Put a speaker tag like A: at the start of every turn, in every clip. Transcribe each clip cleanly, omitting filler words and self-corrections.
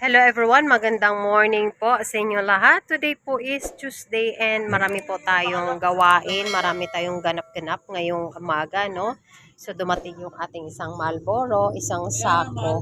A: Hello everyone, magandang morning po sa inyo lahat. Today po is Tuesday and marami po tayong gawain, marami tayong ganap-ganap ngayong umaga, no? So dumating yung ating isang Marlboro, isang sako,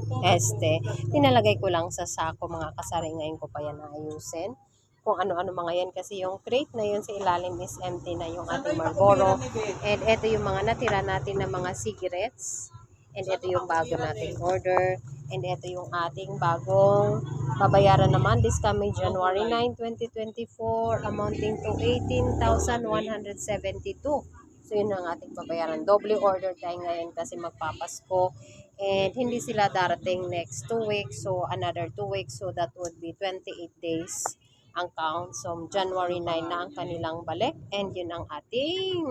A: pinalagay ko lang sa sako mga kasari, ngayon ko pa yan ayusin. Kung ano-ano mga yan kasi yung crate na yun sa ilalim is empty na yung ating Marlboro. And ito yung mga natira natin na mga cigarettes. And ito yung bago nating order. And ito yung ating bagong babayaran naman this coming January 9, 2024 amounting to 18,172. So yun ang ating babayaran. Doble order tayo ngayon kasi magpapasko. And hindi sila darating next 2 weeks. So another 2 weeks. So that would be 28 days ang count. So January 9 na ang kanilang balik. And yun ang ating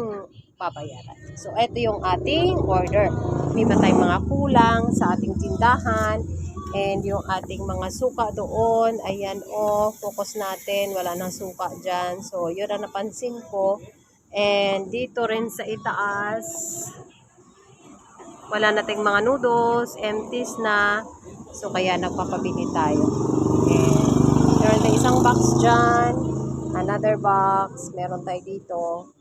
A: babayaran. So ito yung ating order. May ba tayong mga kulang sa ating tindahan. And yung ating mga suka doon, ayan focus natin, wala nang suka dyan. So yun ang napansin ko. And dito rin sa itaas, wala nating mga noodles, empties na. So kaya nagpapabili tayo. And meron tayong isang box dyan, another box, meron tayo dito.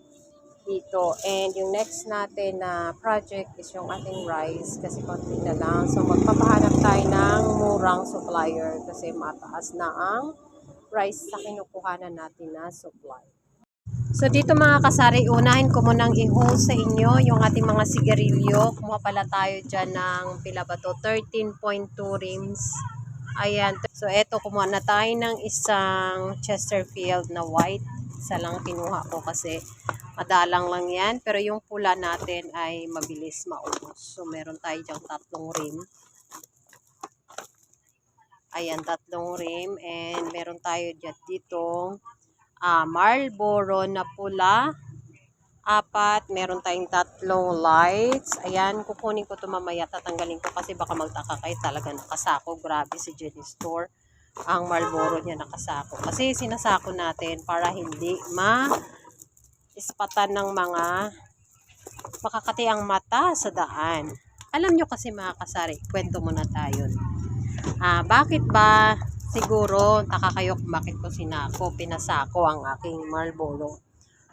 A: And yung next natin na project is yung ating rice kasi konti na lang. So magpapahanap tayo ng murang supplier kasi mataas na ang rice sa kinukuhanan natin na supply. So dito mga kasari, unahin ko munang i-hold sa inyo yung ating mga sigarilyo. Kumuha pala tayo dyan ng pila ba to? 13.2 rims. Ayan. So eto, kumuha na tayo ng isang Chesterfield na white. Isa lang kinuha ko kasi madalang lang yan. Pero yung pula natin ay mabilis maubos. So meron tayo dyan 3 rim. Ayan, 3 rim. And meron tayo dyan ditong Marlboro na pula. 4, meron tayong 3 lights. Ayan, kukunin ko ito mamaya, tatanggalin ko kasi baka magtaka kayo, talaga nakasako. Grabe si Jenny Store. Ang Marlboro niya nakasako. Kasi sinasako natin para hindi ispatan ng mga makakati ang mata sa daan. Alam nyo kasi mga kasari, kwento muna tayo. Bakit ba siguro taka kayo kung bakit ko pinasako ang aking Marlboro?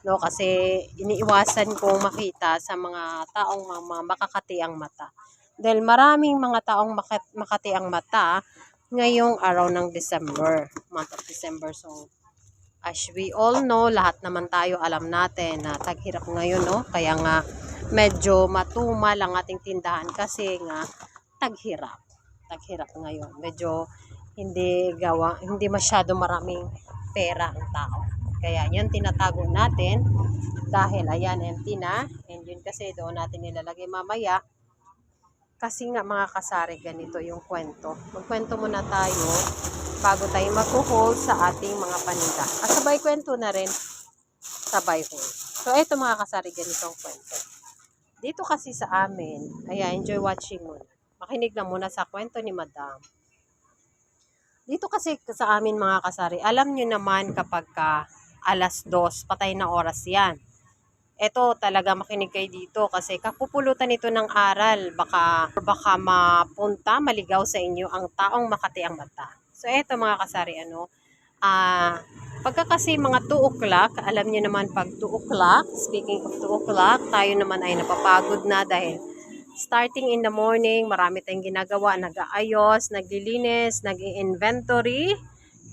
A: No, kasi iniiwasan kong makita sa mga taong mga makakati ang mata. Dahil maraming mga taong makati ang mata ngayong araw ng December, month of December. So as we all know, lahat naman tayo alam natin na taghirap ngayon, no? Kaya nga medyo matumal ang ating tindahan kasi nga taghirap. Taghirap ngayon. Medyo hindi masyado maraming pera ang tao. Kaya yan tinatago natin dahil ayan empty na. And yun kasi doon natin nilalagay mamaya. Kasi nga mga kasari, ganito yung kwento. Magkwento muna tayo bago tayo mag-hold sa ating mga paninda. Sabay kwento na rin, sabay hold. So eto mga kasari, ganitong kwento. Dito kasi sa amin, ayan, enjoy watching muna. Makinig na muna sa kwento ni Madam. Dito kasi sa amin mga kasari, alam nyo naman kapag alas 2, patay na oras yan. Ito talaga makinig kayo dito kasi kapupulutan ito ng aral. Baka maligaw sa inyo ang taong makati ang mata. So eto mga kasari, pagka kasi mga 2 o'clock, alam niyo naman pag 2 o'clock, speaking of 2 o'clock, tayo naman ay napapagod na dahil starting in the morning, marami tayong ginagawa, nag-aayos, naglilinis, nag-inventory,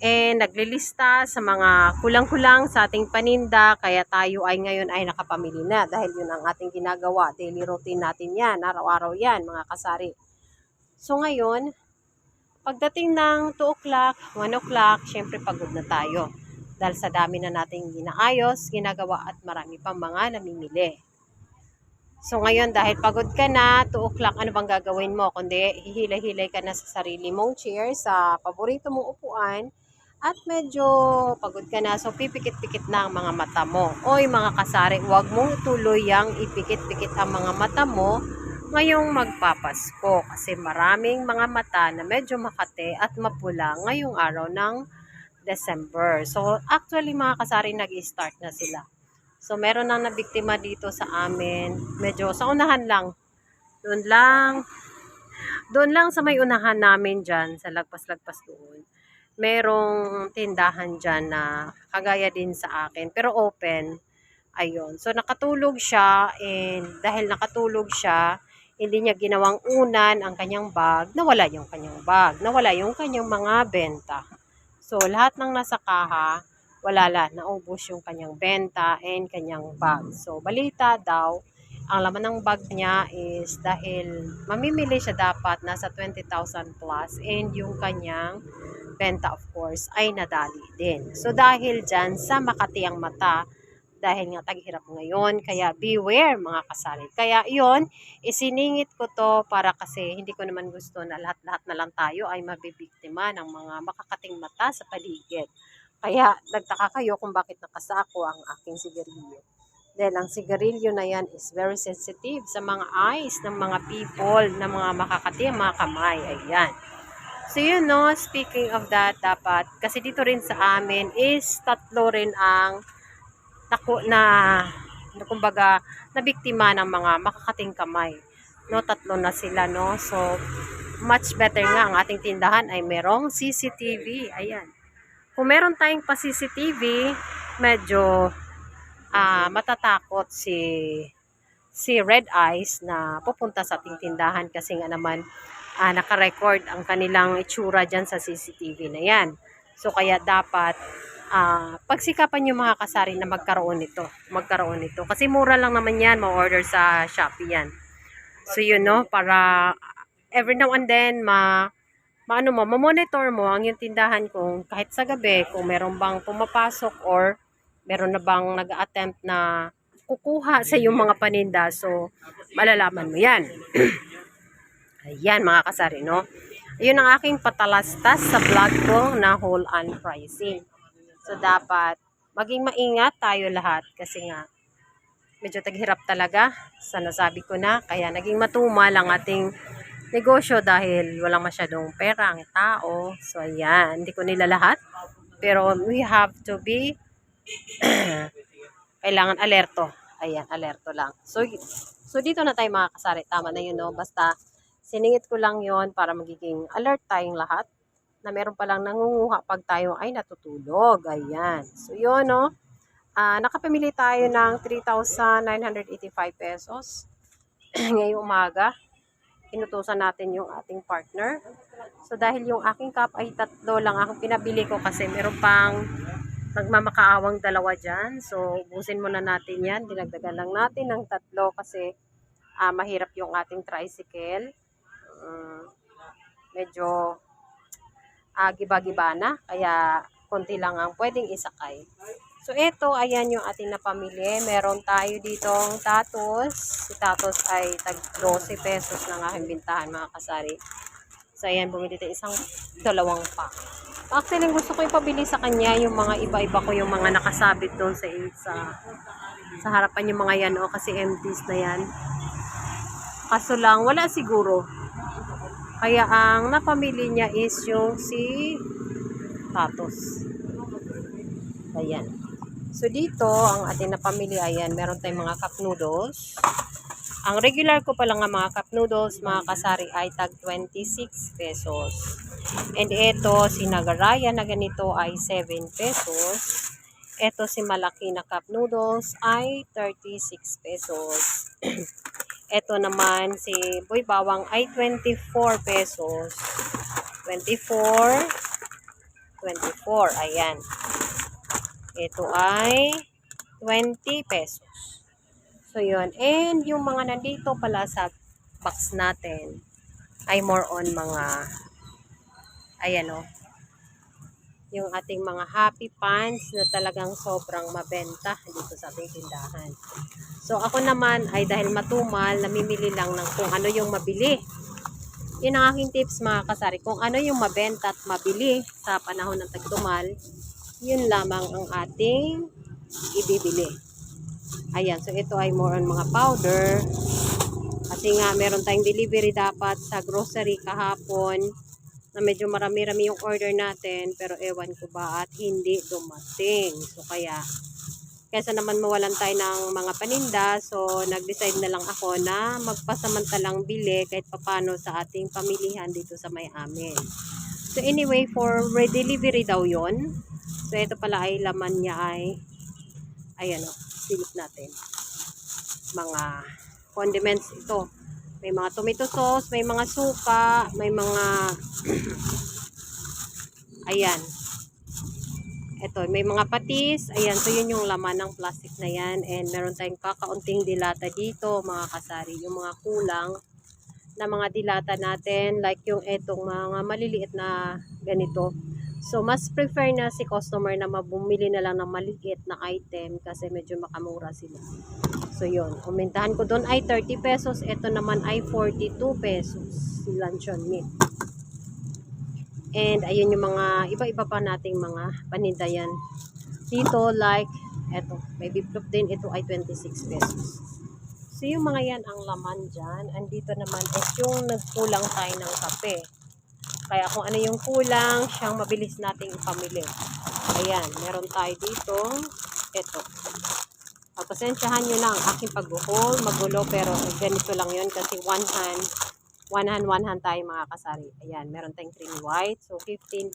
A: and naglilista sa mga kulang-kulang sa ating paninda. Kaya tayo ay ngayon ay nakapamili na dahil yun ang ating ginagawa. Daily routine natin yan, araw-araw yan mga kasari. So ngayon, pagdating ng 2 o'clock, 1 o'clock, syempre pagod na tayo. Dahil sa dami na nating ginaayos, ginagawa at marami pang mga namimili. So ngayon dahil pagod ka na, 2 o'clock, ano bang gagawin mo? Kundi hihilay-hilay ka na sa sarili mong chair, sa paborito mong upuan, at medyo pagod ka na, so pipikit-pikit na ang mga mata mo. Oy mga kasari, huwag mong tuluyang ipikit-pikit ang mga mata mo ngayong magpapasko kasi maraming mga mata na medyo makate at mapula ngayong araw ng December. So actually mga kasari, nag-i-start na sila. So meron nang nabiktima dito sa amin, medyo sa unahan lang, doon lang Doon lang sa may unahan namin dyan, sa lagpas-lagpas doon, merong tindahan dyan na kagaya din sa akin, pero open. Ayun. So, nakatulog siya and dahil nakatulog siya, hindi niya ginawang unan ang kanyang bag, nawala yung kanyang bag, nawala yung kanyang mga benta. So, lahat ng nasa kaha, wala naubos yung kanyang benta and kanyang bag. So, balita daw, ang laman ng bag niya is dahil mamimili siya dapat nasa 20,000 plus and yung kanyang benta of course ay nadali din. So, dahil dyan sa Makati ang mata, dahil nga taghirap ngayon, kaya beware mga kasari. Kaya yon isiningit ko to para kasi hindi ko naman gusto na lahat-lahat na lang tayo ay mabibiktima ng mga makakating mata sa paligid. Kaya nagtaka kayo kung bakit nakasako ang aking sigarilyo. Dahil ang sigarilyo na yan is very sensitive sa mga eyes ng mga people, ng mga makakating mga kamay. Ayan. So yun no, speaking of that, dapat, kasi dito rin sa amin is tatlo rin ang kumbaga nabiktima ng mga makakating kamay, no, tatlo na sila, no. So much better nga ang ating tindahan ay merong CCTV. Ayan, kung meron tayong pa CCTV, medyo matatakot si Red Eyes na pupunta sa ating tindahan kasi nga naman naka-record ang kanilang itsura dyan sa CCTV na yan. So kaya dapat pagsikapan yung mga kasari na magkaroon nito. Kasi mura lang naman yan, ma-order sa Shopee yan. So yun no, para every now and then ma-monitor mo ang yung tindahan kung kahit sa gabi, kung meron bang pumapasok or meron na bang nag-attempt na kukuha sa yung mga paninda. So malalaman mo yan. Ayan mga kasari, no? Ayun ang aking patalastas sa vlog ko na whole on pricing. So, dapat maging maingat tayo lahat kasi nga medyo taghirap talaga sa nasabi ko na. Kaya naging matumal ang ating negosyo dahil walang masyadong pera ang tao. So, ayan. Hindi ko nila lahat. Pero we have to be kailangan alerto. Ayan, alerto lang. So dito na tayo mga kasari. Tama na yun, no? Basta siningit ko lang yon para magiging alert tayong lahat na meron palang nangunguha pag tayo ay natutulog. Ayan. So, yun, no? Nakapamili tayo ng 3,985 pesos ngayong umaga. Inutusan natin yung ating partner. So, dahil yung aking cup ay tatlo lang ang pinabili ko kasi meron pang nagmamakaawang dalawa dyan. So, ubusin muna natin yan. Dinagdagan lang natin ng tatlo kasi mahirap yung ating tricycle. Medyo giba-giba na, kaya konti lang ang pwedeng isakay. So ito, ayan yung ating napamili. Meron tayo ditong tatos. Si tatos ay tag 12 pesos ng aking bintahan mga kasari. So ayan, bumili tayo dalawang pack. Actually, gusto ko ipabili sa kanya yung mga iba-iba ko yung mga nakasabit doon sa harapan yung mga yan, kasi empties na yan. Kaso lang, wala siguro. Kaya ang napamili niya is yung si tatos. Ayan. So dito, ang ating napamili, ayan, meron tayong mga cup noodles. Ang regular ko pala nga mga cup noodles, mga kasari, ay tag 26 pesos. And ito, si Nagaraya na ganito ay 7 pesos. Ito si malaki na cup noodles ay 36 pesos. Ito naman si Boy Bawang ay 24 pesos. 24. Ayan. Ito ay 20 pesos. So, yun. And yung mga nandito pala sa box natin ay more on mga ayan o. Yung ating mga happy pants na talagang sobrang mabenta dito sa ating tindahan. So, ako naman ay dahil matumal, namimili lang ng kung ano yung mabili. Yun ang aking tips mga kasari. Kung ano yung mabenta at mabili sa panahon ng tagtumal, yun lamang ang ating ibibili. Ayan, so ito ay more on mga powder. Kasi nga, meron tayong delivery dapat sa grocery kahapon na medyo marami-rami yung order natin, pero ewan ko ba at hindi dumating. So kaya Kaysa naman mawalan tayo ng mga paninda, so nag-decide na lang ako na magpasamantalang bili kahit papano sa ating pamilihan dito sa may amin. So anyway, for redelivery daw yon. So ito pala ay laman niya ay, ayan o, silip natin. Mga condiments ito. May mga tomato sauce, may mga suka, may mga, ayan. Ito, may mga patis. Ayan, so yun yung laman ng plastic na yan. And meron tayong kakaunting dilata dito, mga kasari. Yung mga kulang na mga dilata natin. Like yung etong mga maliliit na ganito. So, mas prefer na si customer na mabumili na lang ng maliit na item kasi medyo makamura sila. So, yun. Umintahan ko doon ay 30 pesos. Ito naman ay 42 pesos. Si luncheon meat. And ayun yung mga iba-iba pa nating mga paninda yan. Dito like, eto, may biplop din. Ito ay 26 pesos. So yung mga yan ang laman dyan. Andito naman is yung nagkulang tayo ng kape. Kaya kung ano yung kulang, siyang mabilis nating ipamili. Ayan, meron tayo dito. Eto. Pagpasensyahan nyo na ang aking pag-haul. Magulo pero ganito lang yun kasi one hand tayo mga kasari. Ayan, meron tayong creamy white. So, 15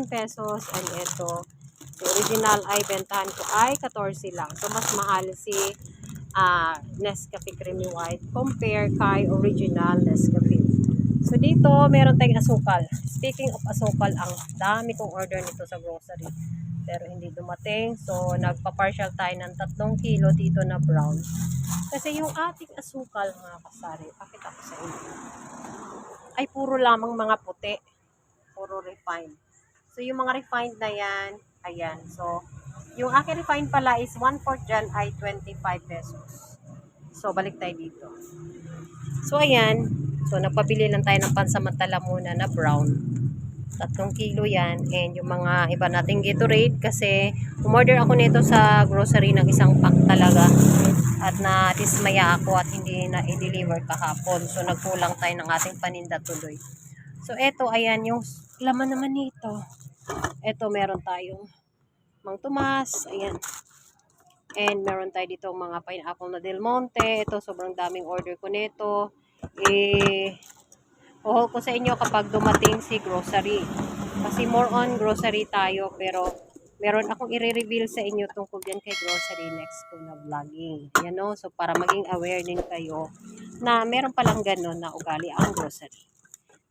A: pesos. And ito, the original ay bentahan ko ay 14 lang. So, mas mahal si Nescafe Creamy White compare kay original Nescafe. So, dito, meron tayong asukal. Speaking of asukal, ang dami kong order nito sa grocery. Pero hindi dumating. So, nagpa-partial tayo ng 3 kilo dito na brown. Kasi yung ating asukal, mga kasari, pakita ko sa inyo, ay puro lamang mga puti. Puro refined. So, yung mga refined na yan, ayan. So, yung aking refined pala is 1/4 dyan ay 25 pesos. So, balik tayo dito. So, ayan. So, nagpabili lang tayo ng pansamantala muna na brown. 3 kilo yan. And yung mga iba nating Gatorade kasi umorder ako nito sa grocery ng isang pack talaga. At na-dismaya ako at hindi na i-deliver kahapon. So, nagkulang tayo ng ating paninda tuloy. So, eto, ayan, yung laman naman nito. Eto, meron tayong Mang Tomas, ayan. And meron tayo dito mga pineapple na Del Monte. Ito, sobrang daming order ko nito. Haul ko sa inyo kapag dumating si grocery. Kasi more on grocery tayo, pero meron akong i-reveal sa inyo tungkol yan kay grocery next ko na vlogging. Ayan o, so para maging aware din kayo na meron palang ganon na ugali ang grocery.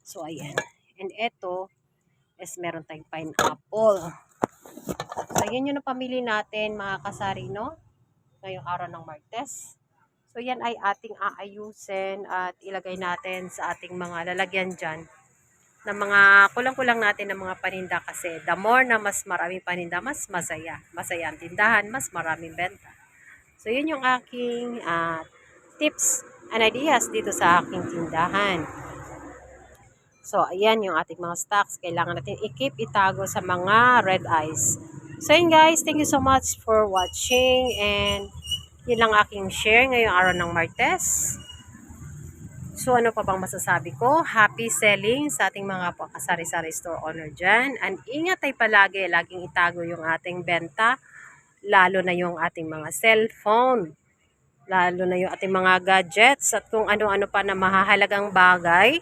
A: So ayan. And eto is meron tayong pineapple. So yun yung napamili natin mga kasari, no? Ngayong araw ng Martes. So yan ay ating aayusin at ilagay natin sa ating mga lalagyan dyan na mga kulang-kulang natin ng mga paninda kasi the more na mas maraming paninda, mas masaya. Masaya ang tindahan, mas maraming benta. So yun yung aking tips and ideas dito sa aking tindahan. So ayan yung ating mga stocks. Kailangan natin i-keep itago sa mga red eyes. So yun guys, thank you so much for watching and yun lang aking share ngayong araw ng Martes. So ano pa bang masasabi ko? Happy selling sa ating mga pakasari-sari store owner dyan. And ingat tayo palagi, laging itago yung ating benta. Lalo na yung ating mga cellphone. Lalo na yung ating mga gadgets at kung ano-ano pa na mahahalagang bagay.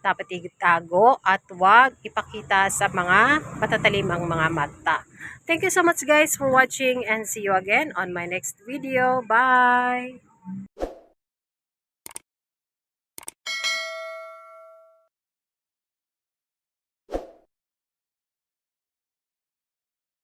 A: Dapat itago at huwag ipakita sa mga matatalim ang mga mata. Thank you so much guys for watching and see you again on my next video. Bye!